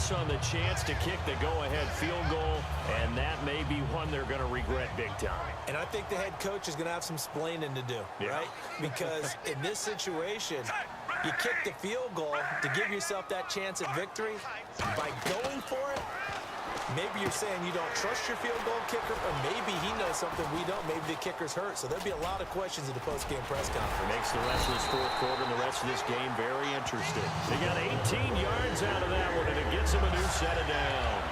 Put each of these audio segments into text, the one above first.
miss on the chance to kick the go-ahead field goal, and that may be one they're going to regret big time. And I think the head coach is going to have some splaining to do, right? Because in this situation, you kick the field goal to give yourself that chance at victory. By going for it, maybe you're saying you don't trust your field goal kicker, or maybe he knows something we don't. Maybe the kicker's hurt. So there'll be a lot of questions in the post-game press conference. Makes the rest of this fourth quarter and the rest of this game very interesting. They got 18 yards out of that one, and it gets them a new set of downs.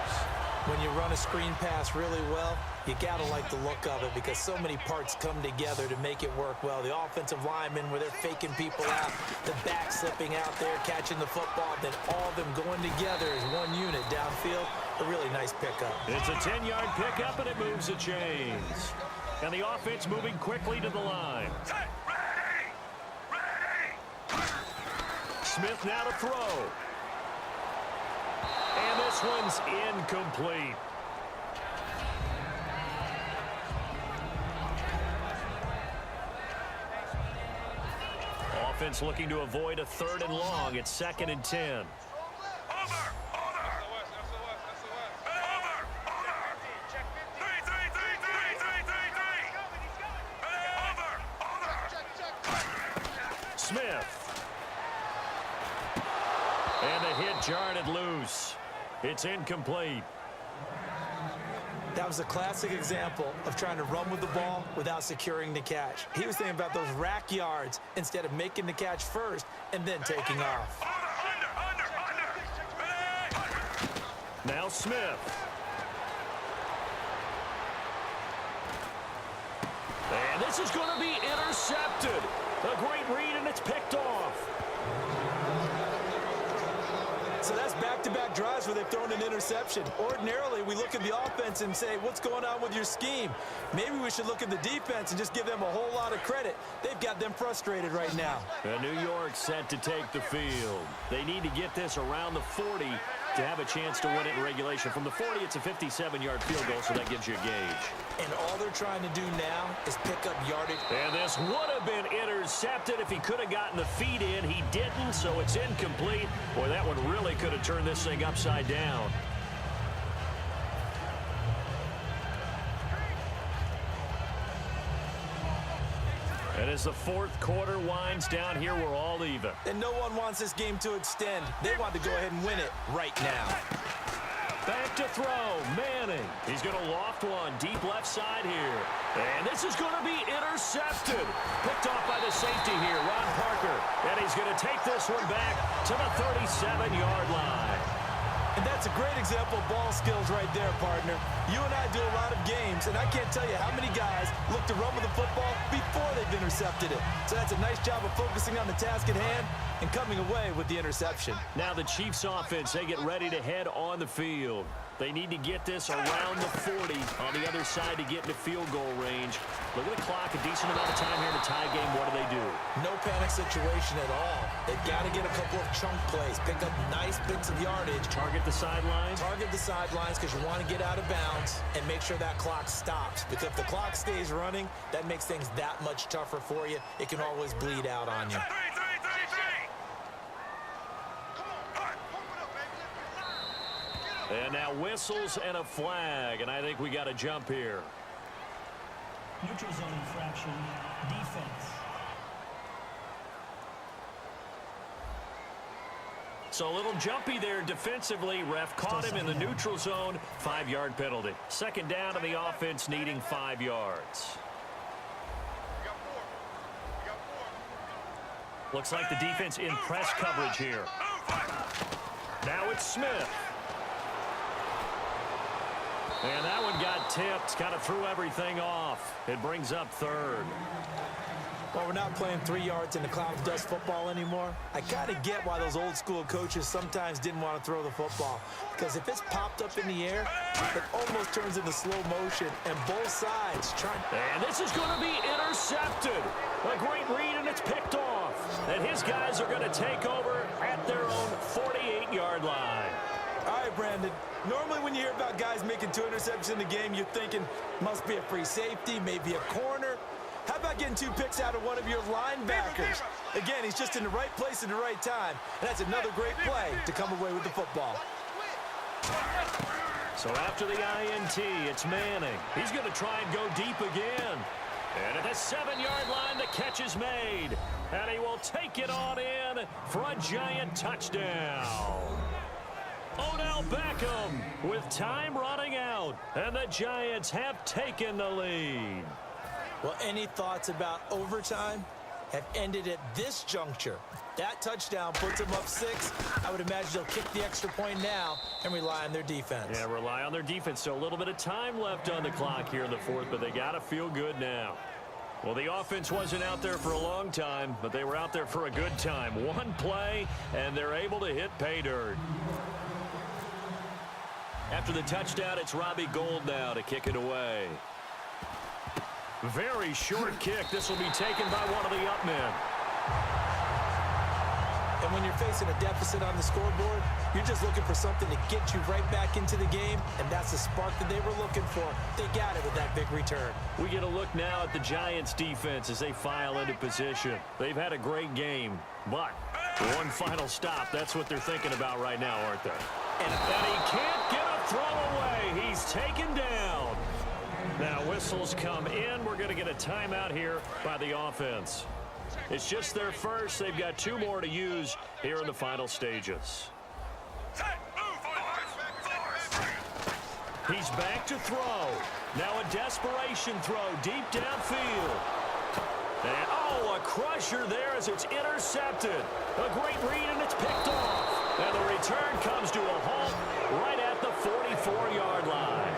When you run a screen pass really well, you got to like the look of it because so many parts come together to make it work well. The offensive linemen, where they're faking people out, the back slipping out there, catching the football, then all of them going together as one unit downfield. A really nice pickup. It's a 10-yard pickup, and it moves the chains. And the offense moving quickly to the line. Smith now to throw. And this one's incomplete. Offense looking to avoid a 3rd and long. It's 2nd and 10. Smith. And the hit jarred it loose. It's incomplete. That was a classic example of trying to run with the ball without securing the catch. He was thinking about those rack yards instead of making the catch first and then taking off. Now Smith. And this is going to be intercepted. A great read, and it's picked off. So that's back-to-back drives where they've thrown an interception. Ordinarily, we look at the offense and say, what's going on with your scheme? Maybe we should look at the defense and just give them a whole lot of credit. They've got them frustrated right now. New York set to take the field. They need to get this around the 40 to have a chance to win it in regulation. From the 40, it's a 57-yard field goal, so that gives you a gauge. And all they're trying to do now is pick up yardage. And this would have been intercepted if he could have gotten the feet in. He didn't, so it's incomplete. Boy, that one really could have turned this thing upside down. And as the fourth quarter winds down here, we're all even. And no one wants this game to extend. They want to go ahead and win it right now. Back to throw. Manning. He's going to loft one deep left side here. And this is going to be intercepted. Picked off by the safety here, Ron Parker. And he's going to take this one back to the 37-yard line. And that's a great example of ball skills right there, partner. You and I do a lot of games, and I can't tell you how many guys look to run with the football before they've intercepted it. So that's a nice job of focusing on the task at hand and coming away with the interception. Now the Chiefs offense, they get ready to head on the field. They need to get this around the 40 on the other side to get into field goal range. Look at the clock, a decent amount of time here in the tie game. What do they do? No panic situation at all. They've got to get a couple of chunk plays, pick up nice bits of yardage. Target the sidelines? Target the sidelines because you want to get out of bounds and make sure that clock stops. Because if the clock stays running, that makes things that much tougher for you. It can always bleed out on you. And now whistles and a flag, and I think we got to jump here. Neutral zone infraction, defense. So a little jumpy there defensively. Ref caught him in the neutral zone. 5-yard penalty. Second down, and the offense needing 5 yards. Looks like the defense in press coverage here. Now it's Smith. And that one got tipped, kind of threw everything off. It brings up 3rd. Well, we're not playing 3 yards in the cloud of dust football anymore. I kind of get why those old school coaches sometimes didn't want to throw the football. Because if it's popped up in the air, it almost turns into slow motion. And both sides trying. And this is going to be intercepted. A great read, and it's picked off. And his guys are going to take over at their own 48-yard line. All right, Brandon. Normally when you hear about guys making 2 interceptions in the game, you're thinking must be a free safety, maybe a corner. How about getting 2 picks out of one of your linebackers? Again, he's just in the right place at the right time, and that's another great play to come away with the football. So after the INT, it's Manning. He's going to try and go deep again. And at the 7-yard line, the catch is made. And he will take it on in for a giant touchdown. Odell Beckham with time running out. And the Giants have taken the lead. Well, any thoughts about overtime have ended at this juncture. That touchdown puts them up 6. I would imagine they'll kick the extra point now and rely on their defense. Yeah, rely on their defense. So a little bit of time left on the clock here in the 4th, but they got to feel good now. Well, the offense wasn't out there for a long time, but they were out there for a good time. One play, and they're able to hit pay dirt. After the touchdown, it's Robbie Gould now to kick it away. Very short kick. This will be taken by one of the up men. And when you're facing a deficit on the scoreboard, you're just looking for something to get you right back into the game, and that's the spark that they were looking for. They got it with that big return. We get a look now at the Giants' defense as they file into position. They've had a great game, but one final stop, that's what they're thinking about right now, aren't they? And he can't get a throw away. He's taken down. Now whistles come in. We're going to get a timeout here by the offense. It's just their first. They've got 2 more to use here in the final stages. He's back to throw. Now a desperation throw deep downfield. And, a crusher there as it's intercepted. A great read, and it's picked off. And the return comes to a halt right at the 44-yard line.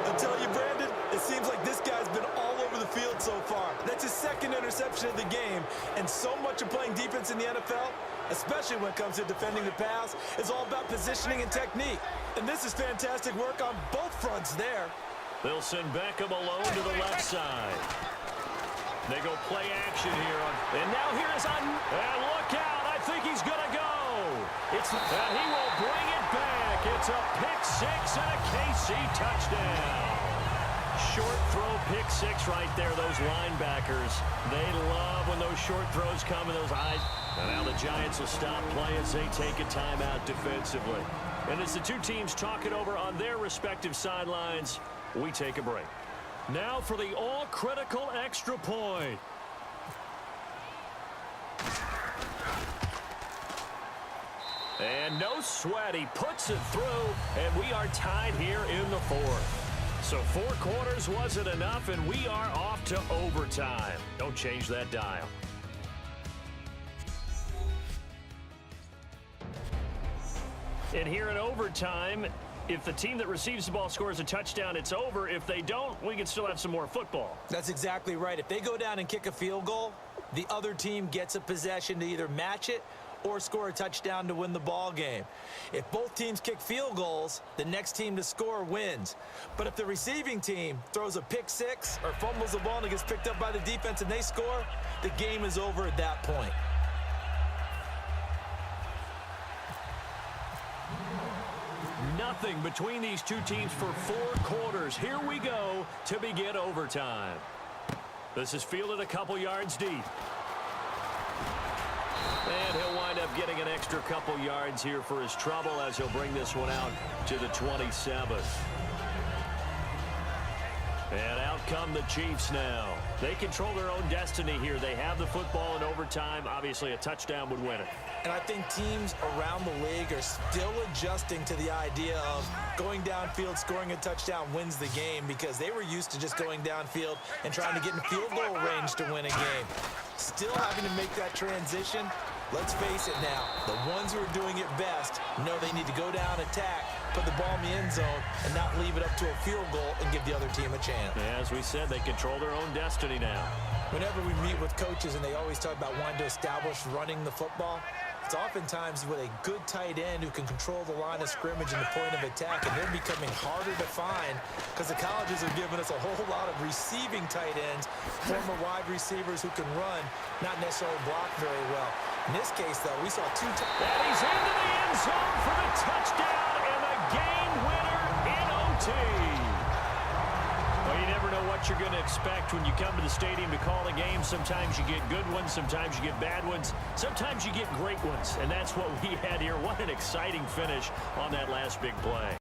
I'll tell you, Brandon, it seems like this guy's been all over the field so far. That's his 2nd interception of the game, and so much of playing defense in the NFL, especially when it comes to defending the pass, is all about positioning and technique. And this is fantastic work on both fronts there. They'll send Beckham alone to the left side. They go play action here. And now here's on. And look out. I think he's going to go. And he will bring it back. It's a pick-6 and a KC touchdown. Short throw, pick-6 right there. Those linebackers, they love when those short throws come in those eyes. And now the Giants will stop play as they take a timeout defensively. And as the 2 teams talk it over on their respective sidelines, we take a break. Now for the all-critical extra point. And no sweat. He puts it through, and we are tied here in the 4th. So 4 quarters wasn't enough, and we are off to overtime. Don't change that dial. And here in overtime, if the team that receives the ball scores a touchdown, it's over. If they don't, we can still have some more football. That's exactly right. If they go down and kick a field goal, the other team gets a possession to either match it or score a touchdown to win the ball game. If both teams kick field goals, the next team to score wins. But if the receiving team throws a pick-6 or fumbles the ball and it gets picked up by the defense and they score, the game is over at that point. Nothing between these 2 teams for 4 quarters. Here we go to begin overtime. This is fielded a couple yards deep. And he'll wind up getting an extra couple yards here for his trouble as he'll bring this one out to the 27th. And out come the Chiefs now. They control their own destiny here. They have the football in overtime. Obviously, a touchdown would win it. And I think teams around the league are still adjusting to the idea of going downfield, scoring a touchdown wins the game, because they were used to just going downfield and trying to get in field goal range to win a game. Still having to make that transition. Let's face it now, the ones who are doing it best know they need to go down, attack, put the ball in the end zone, and not leave it up to a field goal and give the other team a chance. Yeah, as we said, they control their own destiny now. Whenever we meet with coaches and they always talk about wanting to establish running the football, it's oftentimes with a good tight end who can control the line of scrimmage and the point of attack, and they're becoming harder to find because the colleges are giving us a whole lot of receiving tight ends, former wide receivers who can run, not necessarily block very well. In this case, though, we saw 2 times. And he's into the end zone for the touchdown and the game winner in OT. Well, you never know what you're going to expect when you come to the stadium to call a game. Sometimes you get good ones, sometimes you get bad ones, sometimes you get great ones, and that's what we had here. What an exciting finish on that last big play.